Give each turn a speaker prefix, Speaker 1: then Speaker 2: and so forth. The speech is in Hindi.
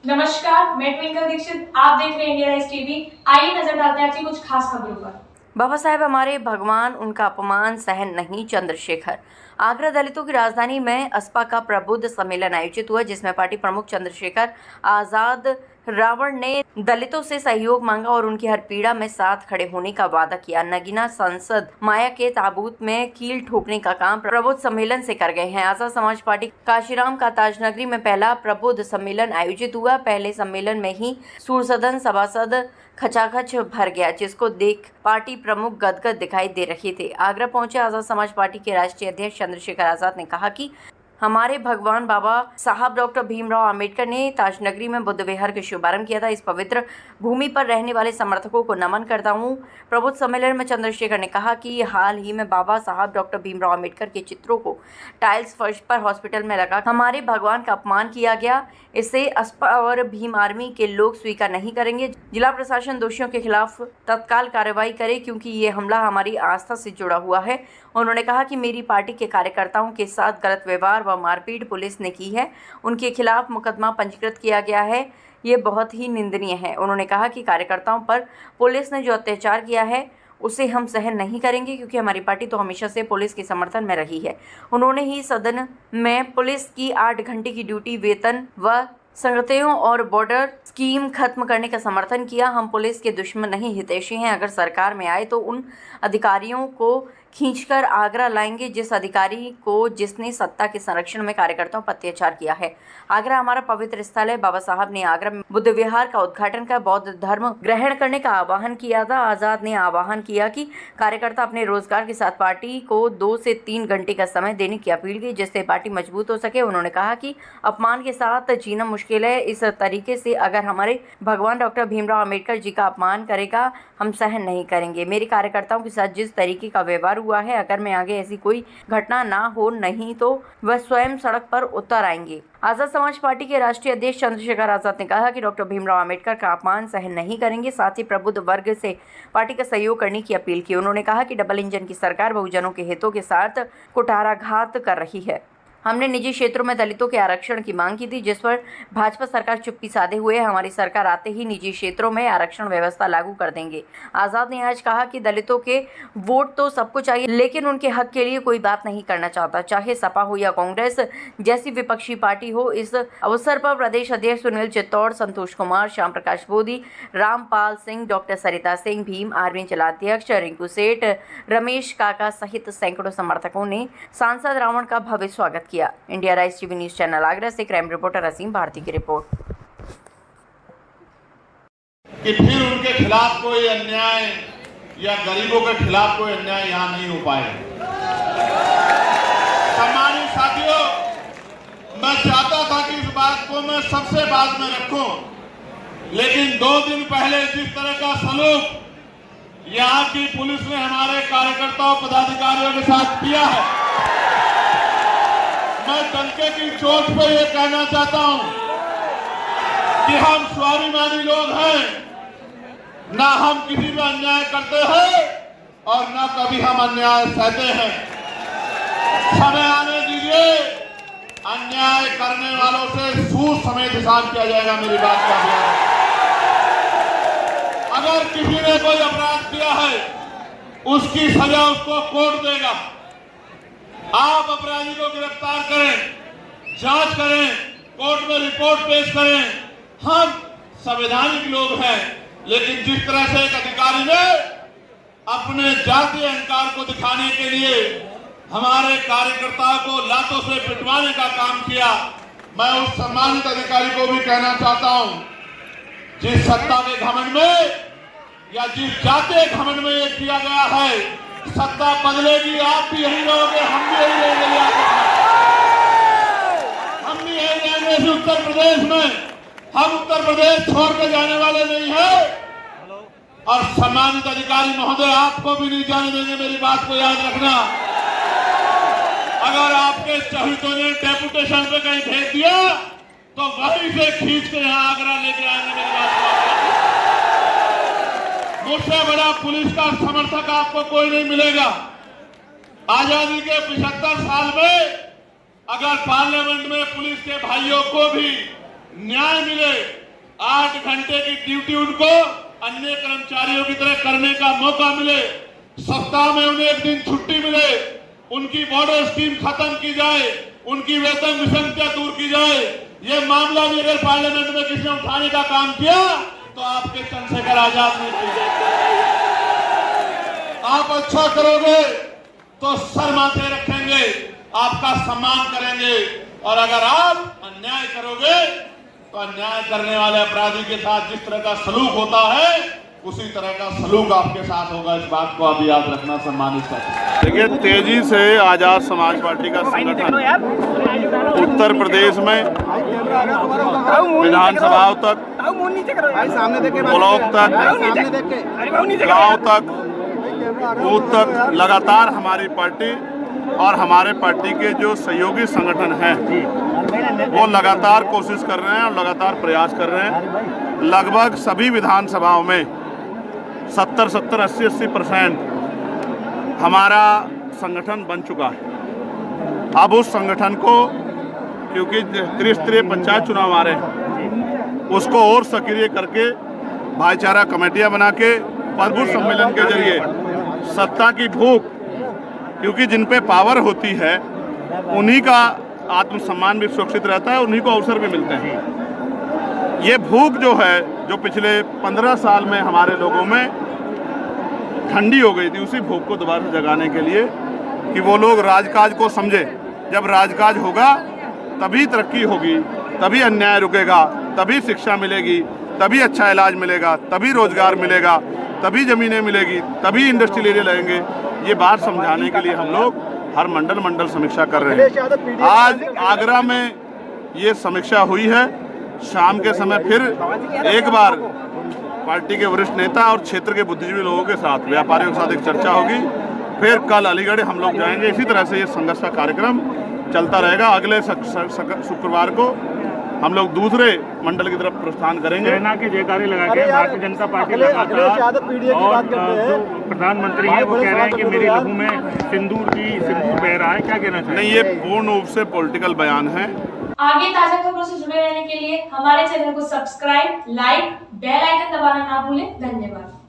Speaker 1: नमस्कार, मैं ट्विंकल दीक्षित। आप देख रहे हैं इंडिया राइज टीवी। आइए नजर डालते हैं आज की कुछ खास खबरों पर।
Speaker 2: बाबा साहेब हमारे भगवान, उनका अपमान सहन नहीं। चंद्रशेखर। आगरा दलितों की राजधानी में असपा का प्रबुद्ध सम्मेलन आयोजित हुआ, जिसमें पार्टी प्रमुख चंद्रशेखर आजाद रावण ने दलितों से सहयोग मांगा और उनकी हर पीड़ा में साथ खड़े होने का वादा किया। नगीना सांसद माया के ताबूत में कील ठोकने का काम प्रबुद्ध सम्मेलन से कर गए हैं। आजाद समाज पार्टी काशीराम का ताजनगरी में पहला प्रबुद्ध सम्मेलन आयोजित हुआ। पहले सम्मेलन में ही सूरसदन सभासद खचाखच भर गया, जिसको देख पार्टी प्रमुख गदगद दिखाई दे रहे थे। आगरा पहुंचे आजाद समाज पार्टी के राष्ट्रीय अध्यक्ष चंद्रशेखर आजाद ने कहा कि हमारे भगवान बाबा साहब डॉक्टर भीमराव अंबेडकर ने ताजनगरी में बुद्ध विहार का शुभारंभ किया था। इस पवित्र भूमि पर रहने वाले समर्थकों को नमन करता हूँ। प्रबुद्ध सम्मेलन में चंद्रशेखर ने कहा कि हाल ही में बाबा साहब डॉक्टर भीमराव अंबेडकर के चित्रों को टाइल्स फर्श पर हॉस्पिटल में लगा हमारे भगवान का अपमान किया गया। इसे असपा और भीम आर्मी के लोग स्वीकार नहीं करेंगे। जिला प्रशासन दोषियों के खिलाफ तत्काल कार्रवाई करे, क्योंकि ये हमला हमारी आस्था से जुड़ा हुआ है। उन्होंने कहा कि मेरी पार्टी के कार्यकर्ताओं के साथ गलत व्यवहार व मारपीट पुलिस ने की है, उनके खिलाफ मुकदमा पंजीकृत किया गया है। ये बहुत ही निंदनीय है। उन्होंने कहा कि कार्यकर्ताओं पर पुलिस ने जो अत्याचार किया है उसे हम सहन नहीं करेंगे, क्योंकि हमारी पार्टी तो हमेशा से पुलिस के समर्थन में रही है। उन्होंने ही सदन में पुलिस की 8 घंटे की ड्यूटी, वेतन व संगतियों और बॉर्डर स्कीम खत्म करने का समर्थन किया। हम पुलिस के दुश्मन नहीं, हितैषी हैं। अगर सरकार में आए तो उन अधिकारियों को खींचकर आगरा लाएंगे जिस अधिकारी को जिसने सत्ता के संरक्षण में कार्यकर्ताओं पर अत्याचार किया है। आगरा हमारा पवित्र स्थल है। बाबा साहब ने आगरा में बुद्ध विहार का उद्घाटन कर बौद्ध धर्म ग्रहण करने का आह्वान किया था। आजाद ने आह्वान किया कि कार्यकर्ता अपने रोजगार के साथ पार्टी को 2 से 3 घंटे का समय देने की अपील की, जिससे पार्टी मजबूत हो सके। उन्होंने कहा कि अपमान के साथ जीना मुश्किल है। इस तरीके से अगर हमारे भगवान डॉक्टर भीमराव अंबेडकर जी का अपमान करेगा, हम सहन नहीं करेंगे। मेरे कार्यकर्ताओं के साथ जिस तरीके का व्यवहार हुआ है, अगर मैं आगे ऐसी कोई घटना ना हो, नहीं तो वह स्वयं सड़क पर उतर आएंगे। आजाद समाज पार्टी के राष्ट्रीय अध्यक्ष चंद्रशेखर आजाद ने कहा कि डॉक्टर भीमराव अंबेडकर का अपमान सहन नहीं करेंगे। साथ ही प्रबुद्ध वर्ग से पार्टी का सहयोग करने की अपील की। उन्होंने कहा कि डबल इंजन की सरकार बहुजनों के हितों के साथ कुठाराघात कर रही है। हमने निजी क्षेत्रों में दलितों के आरक्षण की मांग की थी, जिस पर भाजपा सरकार चुप्पी साधे हुए है। हमारी सरकार आते ही निजी क्षेत्रों में आरक्षण व्यवस्था लागू कर देंगे। आजाद ने आज कहा कि दलितों के वोट तो सबको चाहिए, लेकिन उनके हक के लिए कोई बात नहीं करना चाहता, चाहे सपा हो या कांग्रेस जैसी विपक्षी पार्टी हो। इस अवसर पर प्रदेश अध्यक्ष सुनील चित्तौड़, संतोष कुमार, श्याम प्रकाश बोधी, रामपाल सिंह, डॉक्टर सरिता सिंह, भीम आर्मी जिलाध्यक्ष रिंकू सेठ, रमेश काका सहित सैकड़ों समर्थकों ने सांसद रावण का भव्य स्वागत किया। India rise TV news channel Agra से क्राइम रिपोर्टर असीम भारती की रिपोर्ट।
Speaker 3: कि फिर उनके खिलाफ कोई अन्याय या गरीबों के खिलाफ कोई अन्याय यहां नहीं हो पाए। सम्मानित साथियों, मैं चाहता था कि इस बात को मैं सबसे बाद में रखूं, लेकिन 2 दिन पहले जिस तरह का सलूक यहां की पुलिस ने हमारे कार्यकर्ताओं पदाधिकारियों के साथ किया है, मैं डंके की चोट पर यह कहना चाहता हूं कि हम स्वाभिमानी लोग हैं। ना हम किसी पर अन्याय करते हैं और ना कभी हम अन्याय सहते हैं। समय आने दीजिए, अन्याय करने वालों से सूद समेत हिसाब किया जाएगा। मेरी बात का ध्यान। अगर किसी ने कोई अपराध किया है, उसकी सजा उसको कोर्ट देगा। आप अपराधी को गिरफ्तार करें, जांच करें, कोर्ट में रिपोर्ट पेश करें। हम संवैधानिक लोग हैं, लेकिन जिस तरह से एक अधिकारी ने अपने जातीय अहंकार को दिखाने के लिए हमारे कार्यकर्ताओं को लातों से पिटवाने का काम किया, मैं उस सम्मानित अधिकारी को भी कहना चाहता हूं, जिस सत्ता के घमंड में या जिस जातीय घमंड में ये किया गया है, सत्ता बदलेगी, आप भी यही रहोगे, हम भी यही रहेंगे। हम भी यही रहेंगे इस उत्तर प्रदेश में। हम उत्तर प्रदेश छोड़ के जाने वाले नहीं हैं। और सम्मानित अधिकारी महोदय, आपको भी नहीं जाने देंगे। मेरी बात को याद रखना। अगर आपके चहितों ने डेपुटेशन पे कहीं भेज दिया तो वहीं से खींच के यहाँ आगरा लेके आएंगे। मेरी बात को मुझसे बड़ा पुलिस का समर्थक आपको कोई नहीं मिलेगा। आजादी के 75 साल में अगर पार्लियामेंट में पुलिस के भाइयों को भी न्याय मिले, 8 घंटे की ड्यूटी उनको अन्य कर्मचारियों की तरह करने का मौका मिले, सप्ताह में उन्हें एक दिन छुट्टी मिले, उनकी बॉर्डर स्कीम खत्म की जाए, उनकी वेतन विसंगतियां दूर की जाए। ये मामला भी अगर पार्लियामेंट में किसी ने उठाने का काम किया तो आपके चंद्रशेखर आजाद ने किया। आप अच्छा करोगे तो सर माथे रखेंगे, आपका सम्मान करेंगे, और अगर आप अन्याय करोगे तो अन्याय करने वाले अपराधी के साथ जिस तरह का सलूक होता है उसी तरह का सलूक आपके साथ होगा। इस बात को आप याद रखना। सम्मानित साथी,
Speaker 4: देखिए, तेजी से आजाद समाज पार्टी का संगठन उत्तर प्रदेश में विधानसभाओं तक, ब्लॉक तक, गांव तक, बूथ तक लगातार हमारी पार्टी और हमारे पार्टी के जो सहयोगी संगठन हैं वो लगातार कोशिश कर रहे हैं और लगातार प्रयास कर रहे हैं। लगभग सभी विधानसभाओं में 70, 80% हमारा संगठन बन चुका है। अब उस संगठन को, क्योंकि त्रिस्तरीय पंचायत चुनाव आ रहे हैं, उसको और सक्रिय करके भाईचारा कमेटियां बना के प्रभु सम्मेलन के जरिए सत्ता की भूख, क्योंकि जिन पे पावर होती है उन्हीं का आत्मसम्मान भी सुरक्षित रहता है, उन्हीं को अवसर भी मिलते हैं। ये भूख जो है, जो पिछले 15 साल में हमारे लोगों में ठंडी हो गई थी, उसी भूख को दोबारा जगाने के लिए कि वो लोग राजकाज को समझे। जब राजकाज होगा तभी तरक्की होगी, तभी अन्याय रुकेगा, तभी शिक्षा मिलेगी, तभी अच्छा इलाज मिलेगा, तभी रोजगार मिलेगा, तभी जमीनें मिलेगी, तभी इंडस्ट्रियल एरिया लगेंगे। ये बात समझाने के लिए हम लोग हर मंडल समीक्षा कर रहे हैं। आज आगरा में ये समीक्षा हुई है। शाम के समय फिर एक बार पार्टी के वरिष्ठ नेता और क्षेत्र के बुद्धिजीवी लोगों के साथ, व्यापारियों के साथ एक चर्चा होगी। फिर कल अलीगढ़ हम लोग जाएंगे। इसी तरह से ये संघर्ष का कार्यक्रम चलता रहेगा। अगले शुक्रवार को हम लोग दूसरे मंडल की तरफ प्रस्थान करेंगे।
Speaker 5: सेना के जयकारे लगा के भारतीय जनता पार्टी लगातार, और जो प्रधानमंत्री हैं वो कह रहे हैं कि मेरे लहू में सिंदूर बह रहा है, क्या कहना चाहिए?
Speaker 4: नहीं, ये पूर्ण रूप से पॉलिटिकल बयान है।
Speaker 1: आगे ताजा खबरों से जुड़े रहने के लिए हमारे चैनल को सब्सक्राइब, लाइक, बेल आइकन दबाना ना भूलें। धन्यवाद।